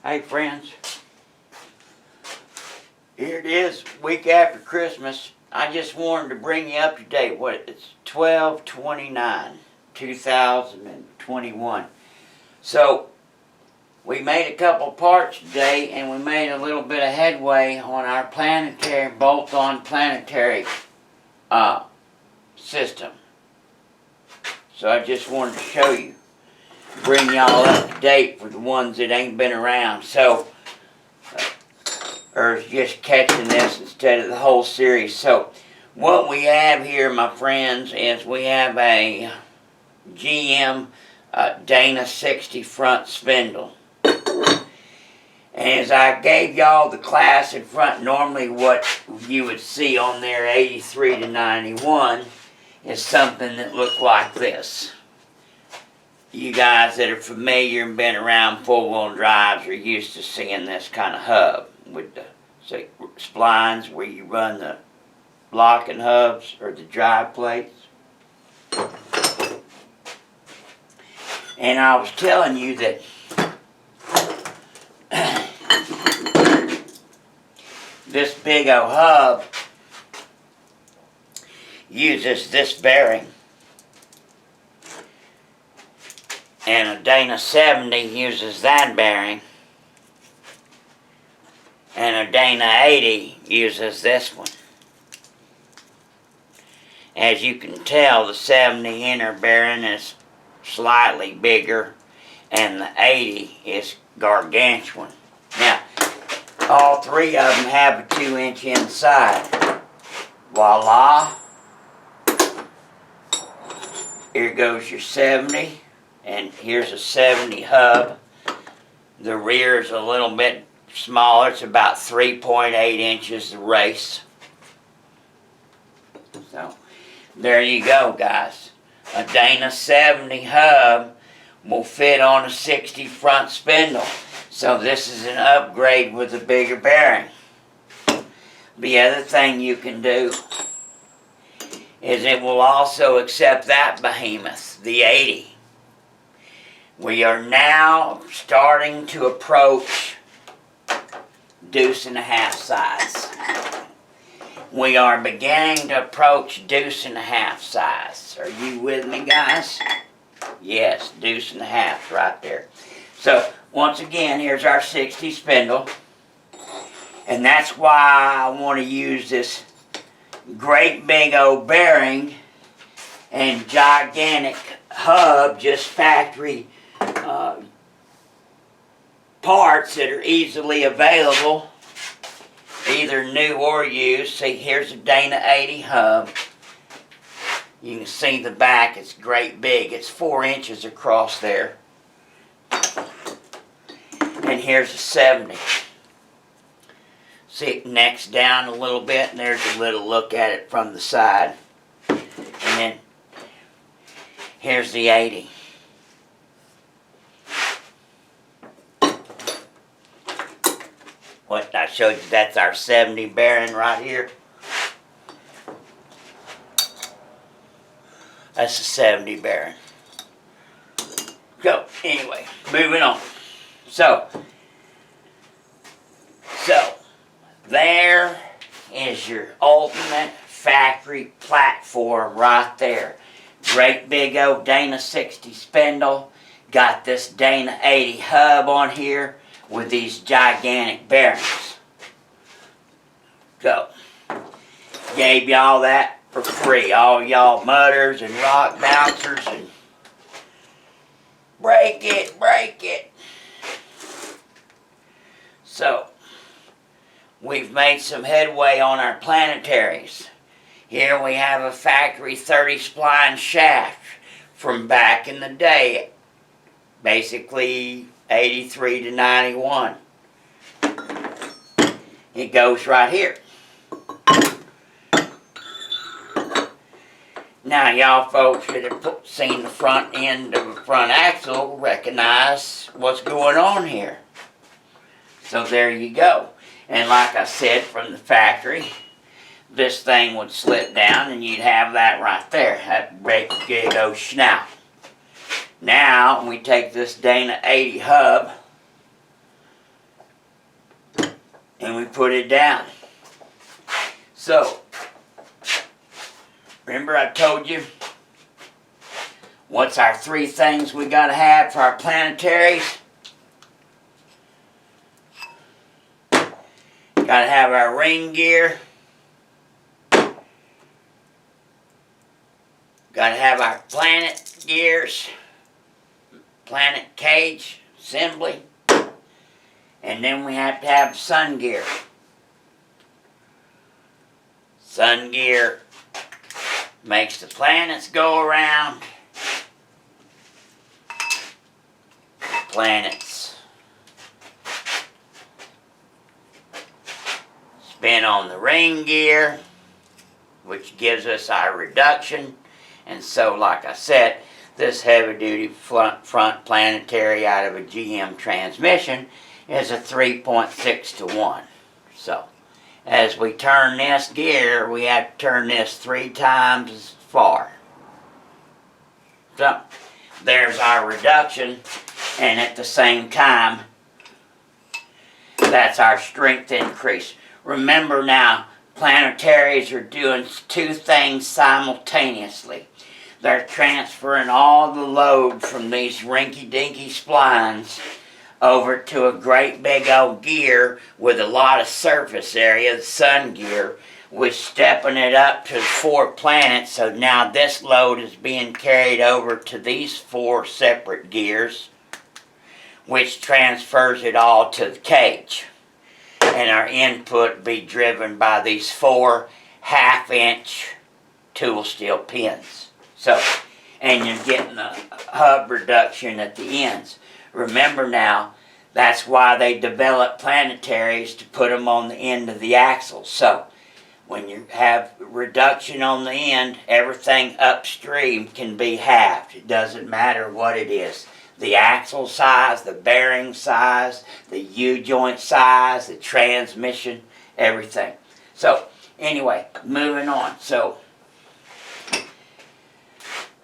Hey friends, here it is, week after Christmas. I just wanted to bring you up to date. It's 12/29/2021. So we made a couple parts today, and we made a little bit of headway on our planetary bolt-on planetary system. So I just wanted to show you, bring y'all up to date for the ones that ain't been around. So, or just catching this instead of the whole series. So, what we have here, my friends, is we have a GM Dana 60 front spindle. And as I gave y'all the class in front, normally what you would see on there, 83 to 91, is something that looked like this. You guys that are familiar and been around four-wheel drives are used to seeing this kind of hub with the splines where you run the locking hubs or the drive plates. And I was telling you that this big old hub uses this bearing, and a Dana 70 uses that bearing, and a Dana 80 uses this one. As you can tell, the 70 inner bearing is slightly bigger, and the 80 is gargantuan. Now, all three of them have a 2-inch inside. Voila! Here goes your 70, and here's a 70 hub. The rear is a little bit smaller. It's about 3.8 inches the race. So, there you go, guys. A Dana 70 hub will fit on a 60 front spindle. So this is an upgrade with a bigger bearing. The other thing you can do is it will also accept that behemoth, the 80. We are now starting to approach deuce and a half size. We are beginning to approach deuce and a half size. Are you with me, guys? Yes, deuce and a half right there. So, once again, here's our 60 spindle. And that's why I want to use this great big old bearing and gigantic hub, just factory parts that are easily available, either new or used. See, here's a Dana 80 hub. You can see the back, it's great big. It's 4 inches across there. And here's a 70. See, it necks down a little bit, and there's a little look at it from the side. And then here's the 80. What I showed you, that's our 70 bearing right here. That's a 70 bearing. So, anyway, moving on. So, there is your ultimate factory platform right there. Great big old Dana 60 spindle. Got this Dana 80 hub on here with these gigantic bearings. So, gave y'all that for free. All y'all mudders and rock bouncers and break it, break it. So, we've made some headway on our planetaries. Here we have a factory 30 spline shaft from back in the day, basically 83 to 91. It goes right here. Now y'all folks that have seen the front end of the front axle recognize what's going on here. So there you go. And like I said, from the factory, this thing would slip down and you'd have that right there, that big old snout. Now we take this Dana 80 hub and we put it down. So, remember I told you what's our 3 things we gotta have for our planetaries? Gotta have our ring gear. Gotta have our planet gears, planet cage assembly, and then we have to have sun gear. Sun gear makes the planets go around. Planets spin on the ring gear, which gives us our reduction. And so, like I said, this heavy-duty front planetary out of a GM transmission is a 3.6 to 1. So, as we turn this gear, we have to turn this 3 times as far. So, there's our reduction, and at the same time, that's our strength increase. Remember now, planetaries are doing 2 things simultaneously. They're transferring all the load from these rinky-dinky splines over to a great big old gear with a lot of surface area, the sun gear, with stepping it up to 4 planets. So now this load is being carried over to these 4 separate gears, which transfers it all to the cage. And our input be driven by these 4 half-inch tool steel pins. So, and you're getting a hub reduction at the ends. Remember now, that's why they develop planetaries, to put them on the end of the axles. So, when you have reduction on the end, everything upstream can be halved. It doesn't matter what it is. The axle size, the bearing size, the U-joint size, the transmission, everything. So, anyway, moving on. So,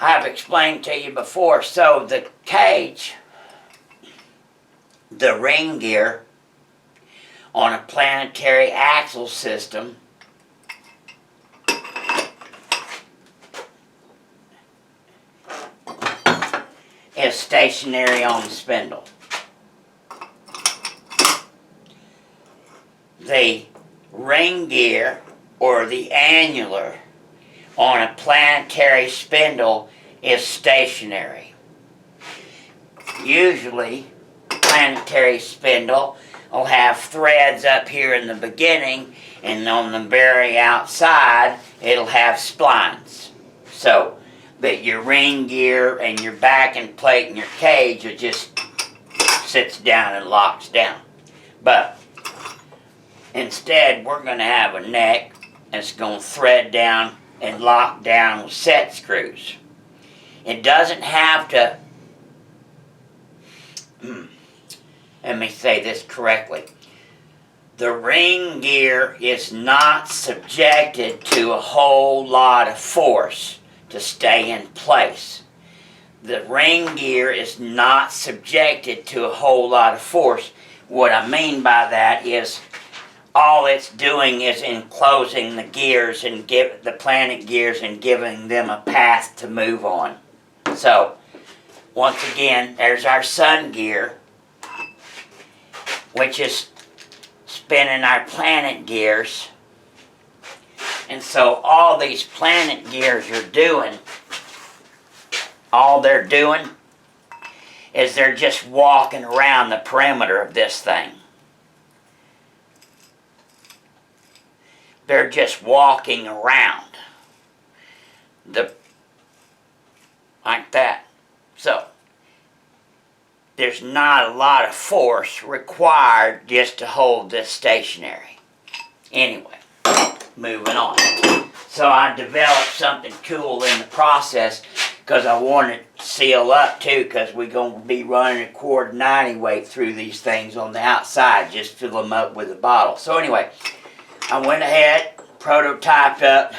I've explained to you before, so the cage, the ring gear on a planetary axle system is stationary on the spindle. The ring gear or the annular on a planetary spindle is stationary. Usually, planetary spindle will have threads up here in the beginning, and on the very outside, it'll have splines. So that your ring gear and your backing plate and your cage, it just sits down and locks down. But instead, we're going to have a neck that's going to thread down and lock down with set screws. It doesn't have to, let me say this correctly. The ring gear is not subjected to a whole lot of force to stay in place. The ring gear is not subjected to a whole lot of force. What I mean by that is all it's doing is enclosing the gears and give the planet gears and giving them a path to move on. So, once again, there's our sun gear, which is spinning our planet gears. And so all these planet gears are doing, all they're doing is they're just walking around the perimeter of this thing. They're just walking around like that. So there's not a lot of force required just to hold this stationary. Anyway, moving on. So I developed something cool in the process because I wanted to seal up too, because we're going to be running a quart 90 weight through these things on the outside, just fill them up with a bottle. So anyway, I went ahead, prototyped up.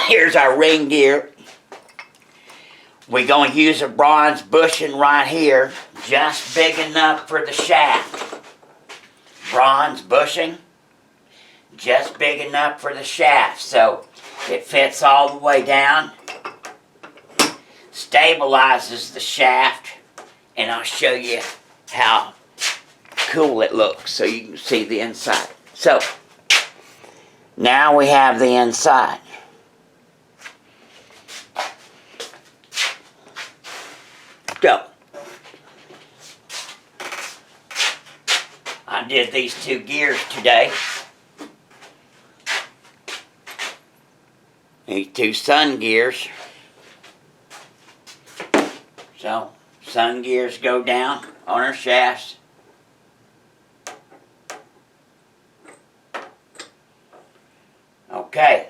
Here's our ring gear. We're going to use a bronze bushing right here, just big enough for the shaft. bronze bushing, just big enough for the shaft, so it fits all the way down, stabilizes the shaft, and I'll show you how cool it looks so you can see the inside. So, now we have the inside. So, I did these 2 gears today. These 2 sun gears. So, sun gears go down on our shafts. Okay.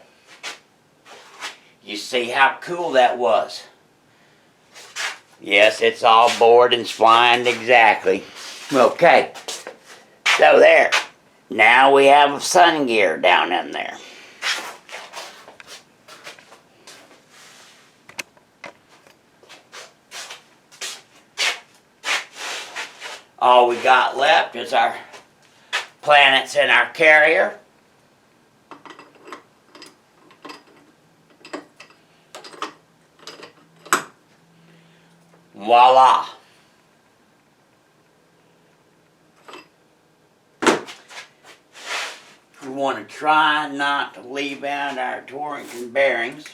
You see how cool that was? Yes, it's all bored and splined exactly. Okay. So there. Now we have a sun gear down in there. All we got left is our planets in our carrier. Voila! We want to try not to leave out our Torrington bearings.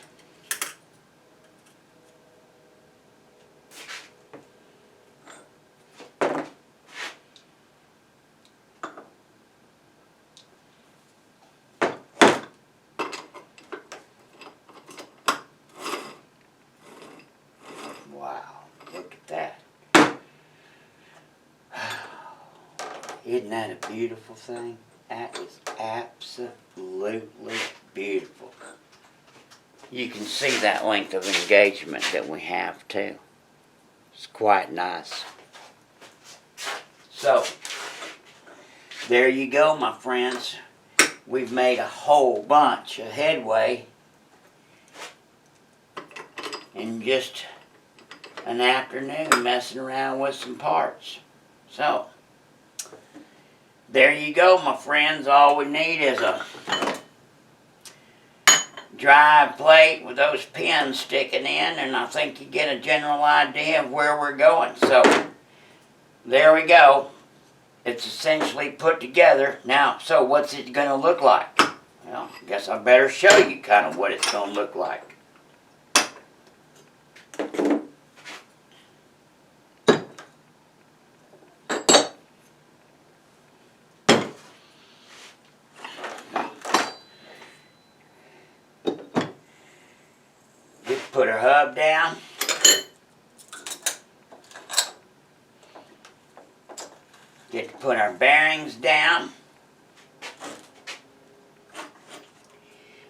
Wow, look at that. Isn't that a beautiful thing? That is absolutely beautiful. You can see that length of engagement that we have too. It's quite nice. So, there you go, my friends. We've made a whole bunch of headway in just an afternoon messing around with some parts. So, there you go, my friends. All we need is a drive plate with those pins sticking in, and I think you get a general idea of where we're going. So, there we go. It's essentially put together. Now, so what's it going to look like? Well, I guess I better show you kind of what it's going to look like. Just put our hub down. Get to put our bearings down.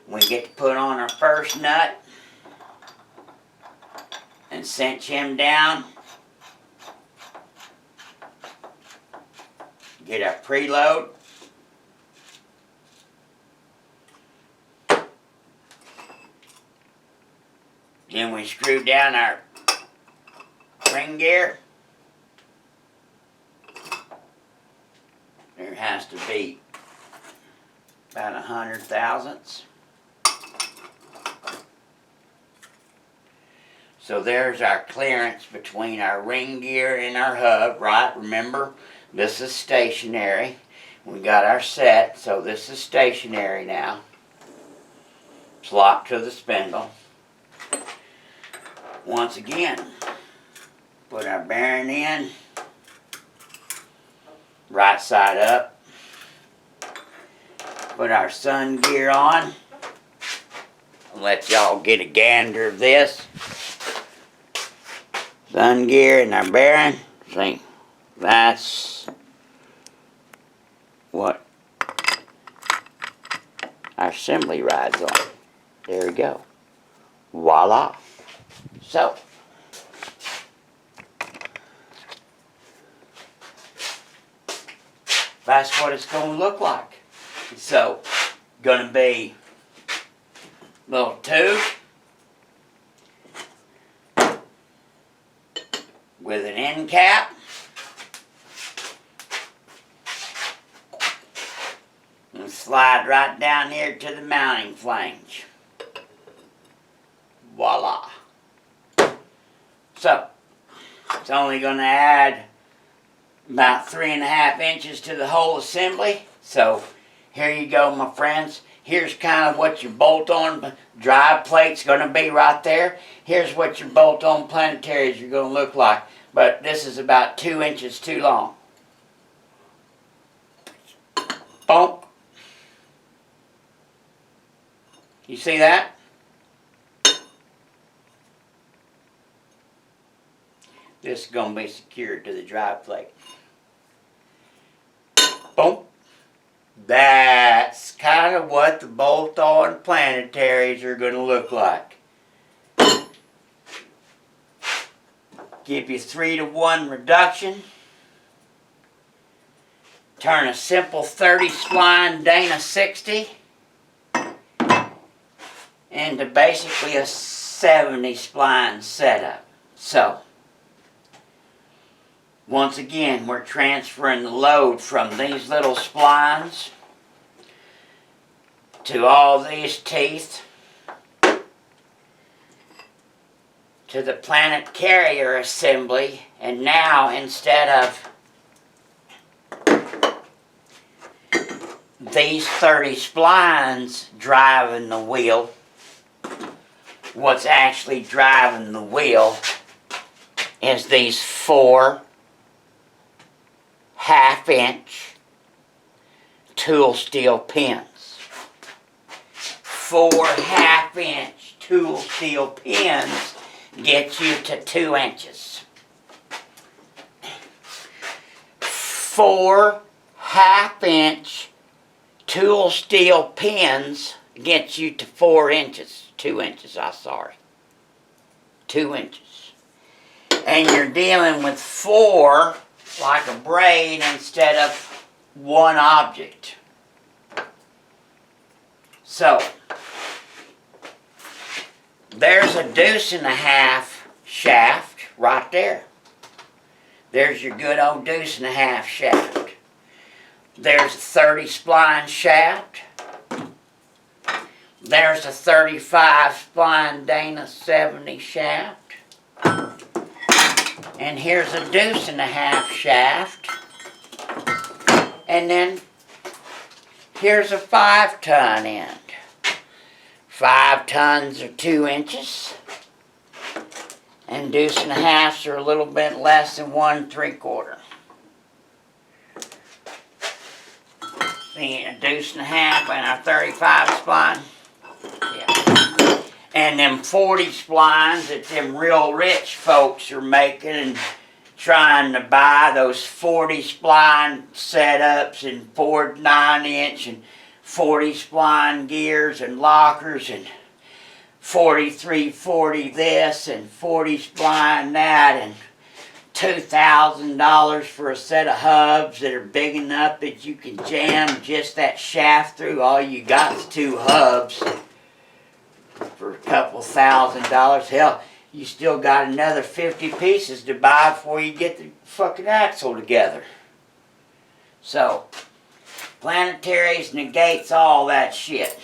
We get to put on our first nut and cinch him down. Get our preload. Then we screw down our ring gear. There has to be about 100 thousandths. So there's our clearance between our ring gear and our hub, right? Remember, this is stationary. We got our set, so this is stationary now. It's locked to the spindle. Once again, put our bearing in, right side up. Put our sun gear on. I'll let y'all get a gander of this. Sun gear and our bearing. See, that's what our assembly rides on. There we go. Voila. So, that's what it's going to look like. So, going to be a little tube with an end cap. slide right down here to the mounting flange. Voila. So, it's only going to add about 3.5 inches to the whole assembly. So, here you go, my friends. Here's kind of what your bolt-on drive plate's going to be right there. Here's what your bolt-on planetaries are going to look like. But this is about 2 inches too long. Bonk. You see that? This is going to be secured to the drive plate. Boom. That's kind of what the bolt-on planetaries are going to look like. Give you 3-to-1 reduction. Turn a simple 30 spline Dana 60 into basically a 70 spline setup. So, once again, we're transferring the load from these little splines to all these teeth to the planet carrier assembly, and now instead of these 30 splines driving the wheel, what's actually driving the wheel is these 4 1/2-inch tool steel pins. 4 1/2-inch tool steel pins get you to 2 inches. 4 1/2-inch tool steel pins get you to 4 inches. 2 inches, I'm sorry. 2 inches. And you're dealing with 4 like a braid instead of 1 object. So, there's a 1.5-deuce shaft right there. There's your good old 1.5-deuce shaft. There's a 30 spline shaft. There's a 35 spline Dana 70 shaft. And here's a 1.5-deuce shaft. And then here's a 5-ton end. 5 tons are 2 inches. And 1.5-deuces are a little bit less than 1 3/4. See, a 1.5-deuce and a 35 spline. Yeah. And them 40 splines that them real rich folks are making and trying to buy, those 40 spline setups and 4 9-inch and 40 spline gears and lockers and 43, 40 this and 40 spline that, and $2,000 for a set of hubs that are big enough that you can jam just that shaft through. All you got is 2 hubs for a couple $1,000. Hell, you still got another 50 pieces to buy before you get the fucking axle together. So, Planetaries negates all that shit,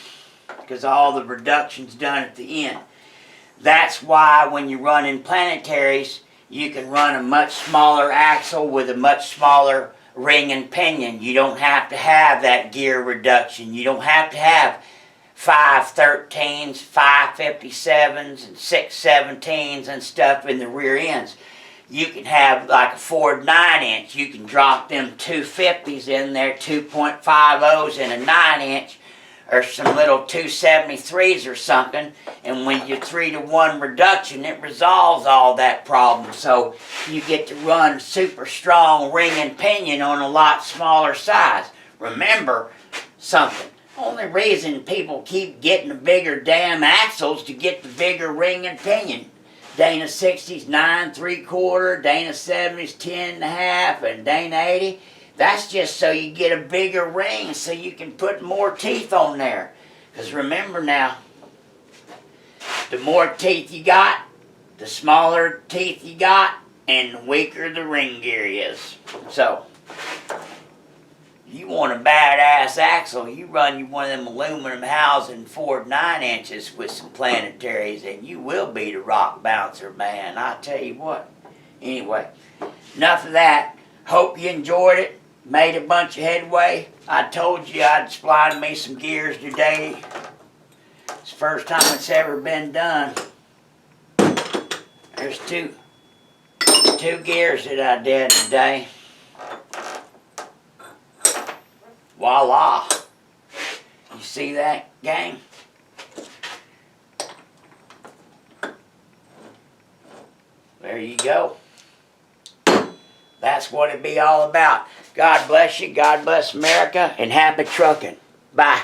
because all the reduction's done at the end. That's why when you're running Planetaries, you can run a much smaller axle with a much smaller ring and pinion. You don't have to have that gear reduction. You don't have to have 513s, 557s, and 617s and stuff in the rear ends. You can have like a Ford 9-inch. You can drop them 250s in there, 2.50s and a 9-inch, or some little 273s or something, and when you 3-to-1 reduction, it resolves all that problem. So you get to run super strong ring and pinion on a lot smaller size. Remember something. Only reason people keep getting the bigger damn axles to get the bigger ring and pinion. Dana 60's 9 3/4, Dana 70's 10 1/2, and Dana 80. That's just so you get a bigger ring so you can put more teeth on there. Because remember now, the more teeth you got, the smaller teeth you got, and the weaker the ring gear is. So, You want a badass axle, you run you one of them aluminum housing Ford 9 inches with some Planetaries, and you will be the rock bouncer, man. I tell you what. Anyway, enough of that. Hope you enjoyed it. Made a bunch of headway. I told you I'd spline me some gears today. It's the first time it's ever been done. There's two gears that I did today. Voila. You see that, gang? There you go. That's what it be all about. God bless you, God bless America, and happy trucking. Bye.